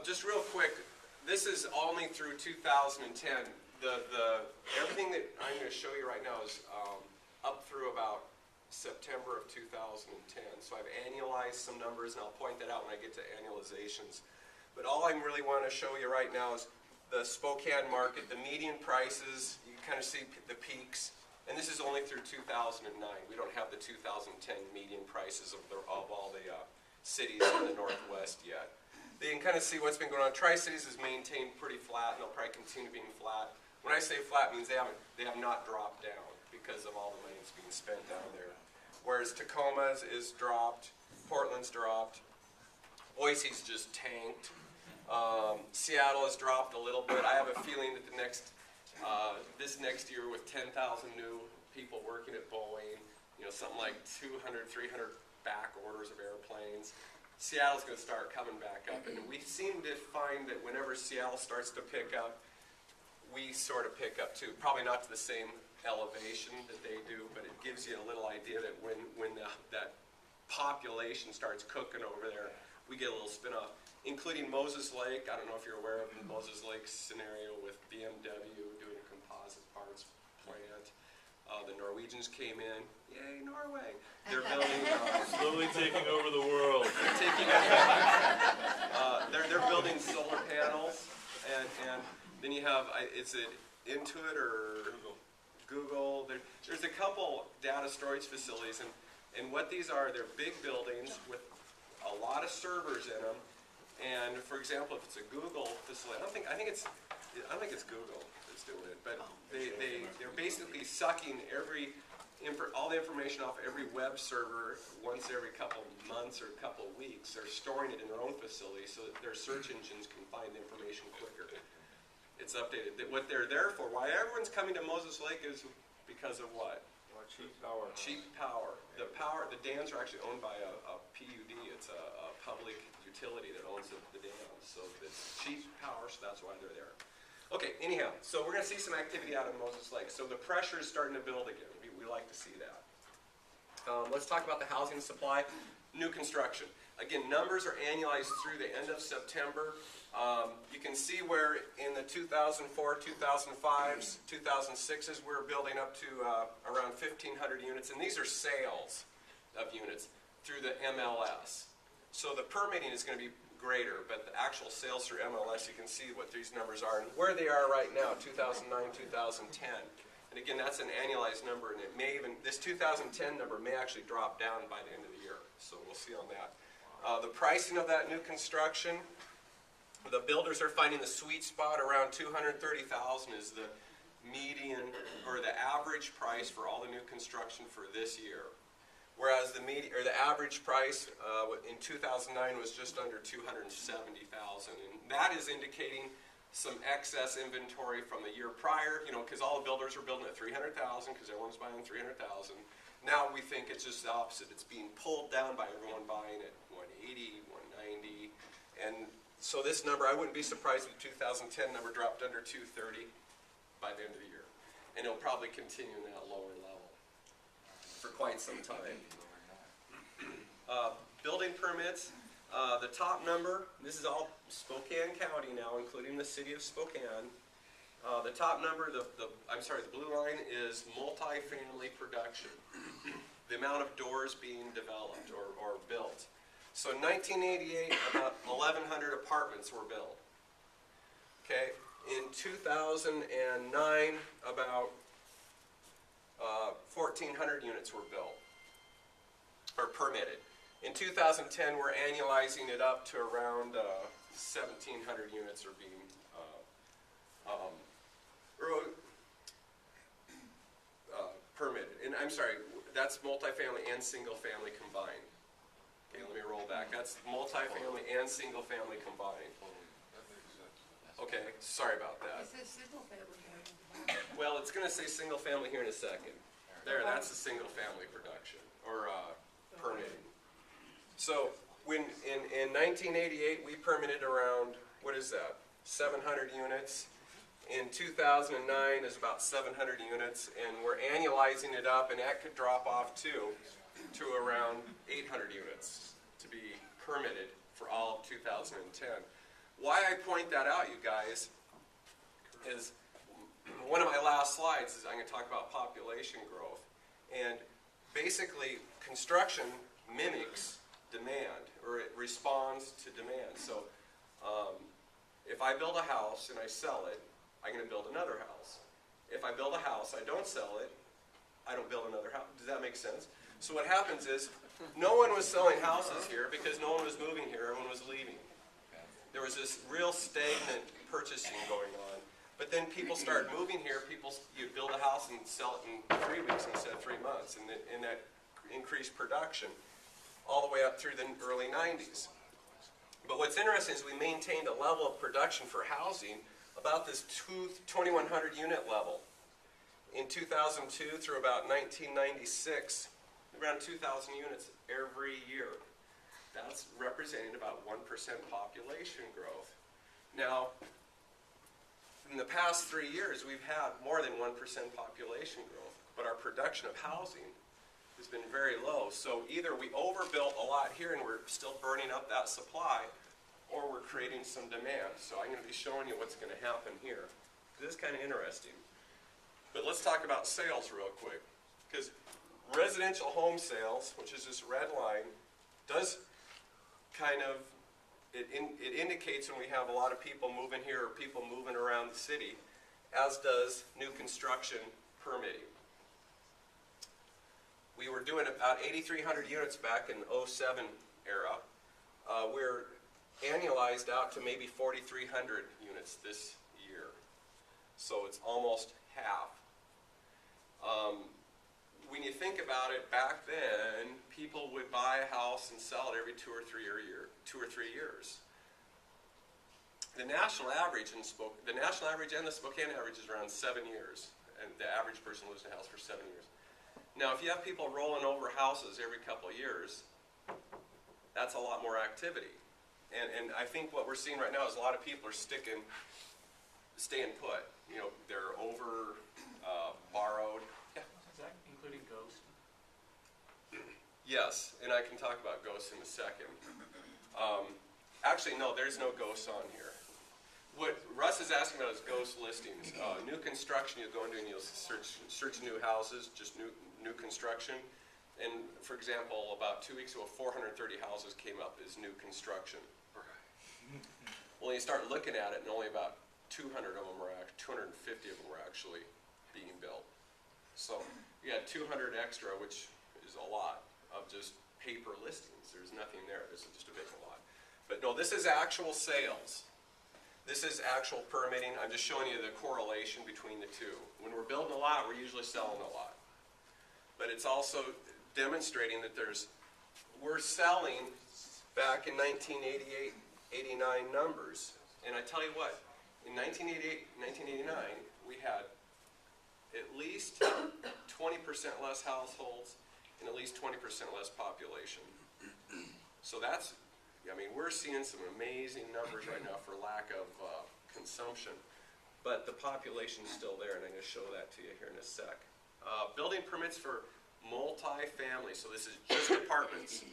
Just real quick, this is only through 2010. Everything that I'm going to show you right now is up through about September of 2010. So I've annualized some numbers, and I'll point that out when I get to annualizations. But all I really want to show you right now is the Spokane market, the median prices. You can kind of see the peaks. And this is only through 2009. We don't have the 2010 median prices of all the cities in the Northwest yet. You can kind of see what's been going on. Tri-Cities has maintained pretty flat, and they'll probably continue being flat. When I say flat, it means they have not dropped down because of all the money that's being spent down there. Whereas Tacoma's is dropped, Portland's dropped, Boise's just tanked. Seattle has dropped a little bit. I have a feeling that this next year with 10,000 new people working at Boeing, something like 200, 300 back orders of airplanes, Seattle's going to start coming back up. And we seem to find that whenever Seattle starts to pick up, we sort of pick up too. Probably not to the same elevation that they do, but it gives you a little idea that when that population starts cooking over there, we get a little spin-off. Including Moses Lake. I don't know if you're aware of the Moses Lake scenario with BMW doing a composite parts plant. The Norwegians came in. Yay, Norway! They're building... slowly taking over the world. They're building solar panels, and then you have, is it Intuit or Google? There's a couple data storage facilities, and what these are, they're big buildings with a lot of servers in them. And for example, if it's a Google facility, I think it's Google that's doing it, but they're basically sucking all the information off every web server once every couple months or a couple of weeks. They're storing it in their own facility so that their search engines can find the information quicker. It's updated. What they're there for, why everyone's coming to Moses Lake is because of what? Cheap power. Cheap power. The dams are actually owned by a PUD. It's a public utility that owns the dams. So it's cheap power, so that's why they're there. Okay, anyhow, so we're going to see some activity out of Moses Lake. So the pressure is starting to build again. We like to see that. Let's talk about the housing supply. New construction. Again, numbers are annualized through the end of September. You can see where in the 2004, 2005s, 2006s, we're building up to around 1,500 units. And these are sales of units through the MLS. So the permitting is going to be greater, but the actual sales through MLS, you can see what these numbers are and where they are right now, 2009, 2010. And again, that's an annualized number, and it may even, this 2010 number may actually drop down by the end of the year. So we'll see on that. The pricing of that new construction, the builders are finding the sweet spot around $230,000 is the median or the average price for all the new construction for this year. Whereas the average price in 2009 was just under $270,000, and that is indicating some excess inventory from the year prior. Because all the builders were building at $300,000 because everyone's buying $300,000. Now we think it's just the opposite. It's being pulled down by everyone buying at $180,000, $190,000, and so this number, I wouldn't be surprised if the 2010 number dropped under $230,000 by the end of the year, and it'll probably continue in that lower level for quite some time. Building permits, the top number, this is all Spokane County now, including the city of Spokane. The top number, the blue line is multifamily production. The amount of doors being developed or built. So in 1988, about 1,100 apartments were built. Okay, in 2009, about 1,400 units were built, or permitted. In 2010, we're annualizing it up to around 1,700 units are being permitted. And I'm sorry, that's multifamily and single family combined. Okay, let me roll back. That's multifamily and single family combined. Okay, sorry about that. It says single family. Well, it's going to say single family here in a second. There, that's the single family production, or permitting. So, when in 1988, we permitted around, what is that, 700 units. In 2009 is about 700 units, and we're annualizing it up, and that could drop off too, to around 800 units to be permitted for all of 2010. why I point that out, you guys, is one of my last slides is I'm going to talk about population growth. And basically, construction mimics demand, or it responds to demand. So if I build a house and I sell it, I'm going to build another house. If I build a house, I don't sell it, I don't build another house. Does that make sense? So what happens is, no one was selling houses here because no one was moving here, everyone was leaving. There was this real stagnant purchasing going on. But then people start moving here, you build a house and sell it in 3 weeks instead of 3 months, and that increased production all the way up through the early 90s. But what's interesting is we maintained a level of production for housing about this 2,100 unit level. In 2002 through about 1996, around 2,000 units every year. That's representing about 1% population growth. Now, in the past 3 years, we've had more than 1% population growth, but our production of housing has been very low. So either we overbuilt a lot here and we're still burning up that supply, or we're creating some demand. So I'm going to be showing you what's going to happen here. This is kind of interesting. But let's talk about sales real quick, because residential home sales, which is this red line, does kind of, it indicates when we have a lot of people moving here or people moving around the city, as does new construction permitting. We were doing about 8,300 units back in the 07 era. We're annualized out to maybe 4,300 units this year. So it's almost half. When you think about it, back then, people would buy a house and sell it every 2 or 3 years. The national average and the Spokane average is around 7 years, and the average person lives in a house for 7 years. Now, if you have people rolling over houses every couple of years, that's a lot more activity. And I think what we're seeing right now is a lot of people are staying put. You know, they're over borrowed. Yeah. Is that including ghosts? Yes, and I can talk about ghosts in a second. Actually, no, there's no ghosts on here. What Russ is asking about is ghost listings. New construction, you'll go into and you'll search new houses, just new construction. And for example, about 2 weeks ago, 430 houses came up as new construction. Well, you start looking at it, and only about 250 of them were actually being built. So you had 200 extra, which is a lot of just paper listings. There's nothing there. This is just a vacant lot. But no, this is actual sales. This is actual permitting. I'm just showing you the correlation between the two. When we're building a lot, we're usually selling a lot. But it's also demonstrating that we're selling back in 1988, 89 numbers. And I tell you what, in 1988, 1989, we had at least 20% less households and at least 20% less population. So that's, I mean, we're seeing some amazing numbers right now for lack of consumption. But the population is still there, and I'm going to show that to you here in a sec. Building permits for multi-family. So this is just apartments.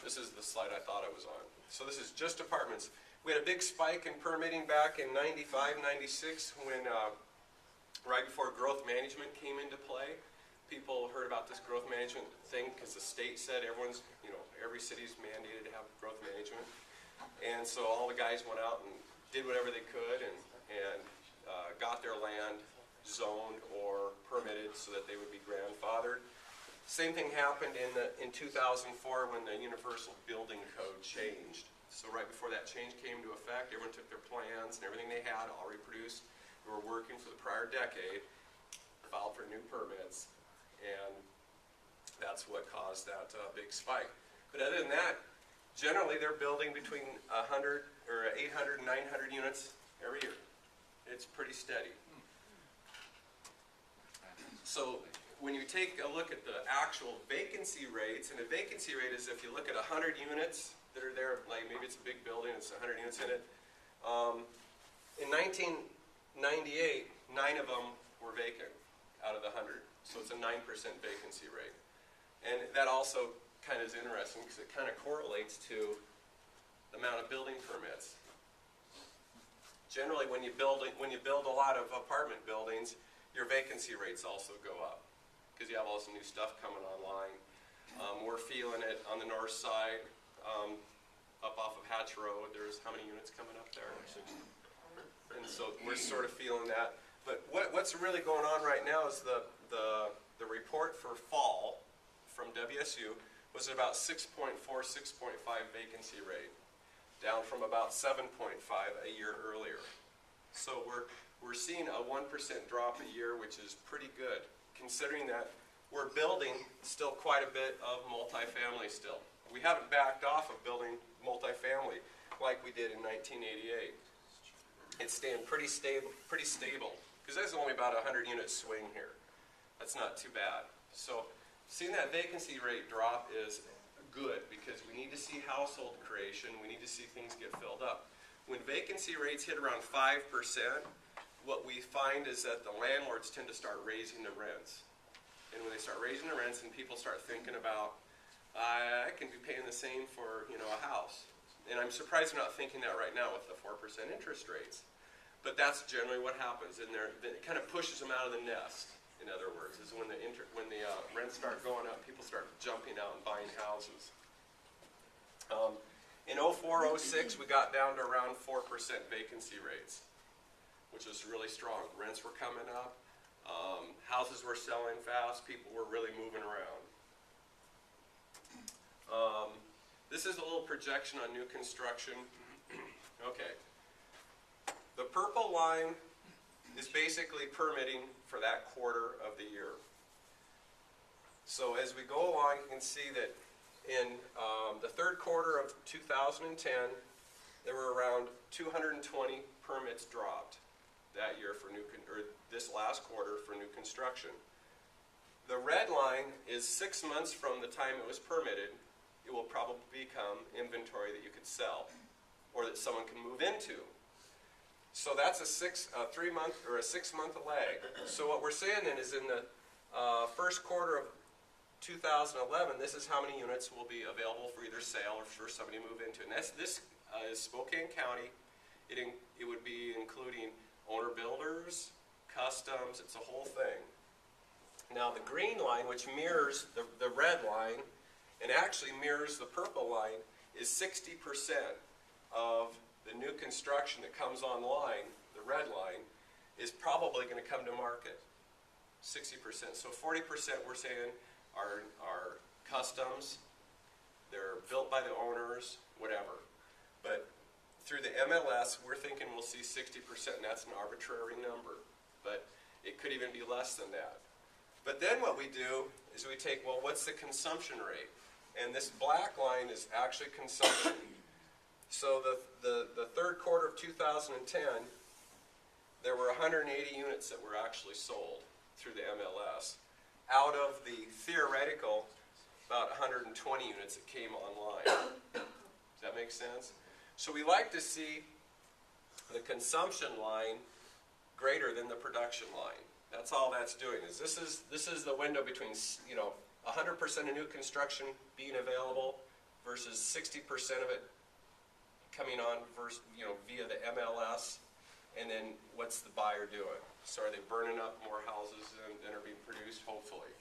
This is the slide I thought I was on. So this is just apartments. We had a big spike in permitting back in 95, 96 when right before growth management came into play. People heard about this growth management thing because the state said every city's mandated to have growth management. And so all the guys went out and did whatever they could and got their land zoned or permitted so that they would be grandfathered. Same thing happened in 2004 when the Universal Building Code changed. So right before that change came into effect, everyone took their plans and everything they had all reproduced. We were working for the prior decade, filed for new permits, and that's what caused that big spike. But other than that, generally they're building between 100 or 800 and 900 units every year. It's pretty steady. So when you take a look at the actual vacancy rates, and a vacancy rate is if you look at 100 units that are there, like maybe it's a big building, it's 100 units in it. In 1998, 9 of them were vacant out of the 100. So it's a 9% vacancy rate. And that also kind of is interesting because it kind of correlates to the amount of building permits. Generally, when you build a lot of apartment buildings, your vacancy rates also go up because you have all this new stuff coming online. We're feeling it on the north side, up off of Hatch Road. There's how many units coming up there? And so we're sort of feeling that. But what's really going on right now is the report for fall from WSU was about 6.4, 6.5 vacancy rate, down from about 7.5 a year earlier. So we're seeing a 1% drop a year, which is pretty good, considering that we're building still quite a bit of multifamily still. We haven't backed off of building multifamily like we did in 1988. It's staying pretty stable, because there's only about a 100-unit swing here. That's not too bad. So seeing that vacancy rate drop is good because we need to see household creation. We need to see things get filled up. When vacancy rates hit around 5%, what we find is that the landlords tend to start raising the rents. And when they start raising the rents and people start thinking about, I can be paying the same for a house. And I'm surprised they're not thinking that right now with the 4% interest rates. But that's generally what happens. And it kind of pushes them out of the nest. In other words, is when the rents start going up, people start jumping out and buying houses. In 04, 06, we got down to around 4% vacancy rates, which was really strong. Rents were coming up, houses were selling fast, people were really moving around. This is a little projection on new construction. Okay. The purple line is basically permitting for that quarter of the year. So as we go along, you can see that in the third quarter of 2010, there were around 220 permits dropped that year for this last quarter for new construction. The red line is 6 months from the time it was permitted. It will probably become inventory that you could sell or that someone can move into. So that's a 3-month or a 6-month lag. So what we're saying then is in the first quarter of 2011, this is how many units will be available for either sale or for somebody to move into. And this is Spokane County. It would be including owner builders, customs, it's a whole thing. Now the green line, which mirrors the red line and actually mirrors the purple line, is 60% of the new construction that comes online, the red line, is probably going to come to market. 60%. So 40% we're saying are customs, they're built by the owners, whatever. But through the MLS, we're thinking we'll see 60%, and that's an arbitrary number. But it could even be less than that. But then what we do is we take, well, what's the consumption rate? And this black line is actually consumption. So the third quarter of 2010, there were 180 units that were actually sold through the MLS. Out of the theoretical, about 120 units that came online. Does that make sense? So we like to see the consumption line greater than the production line. That's all that's doing. This is the window between 100% of new construction being available versus 60% of it coming on via the MLS, and then what's the buyer doing? So are they burning up more houses than are being produced? Hopefully.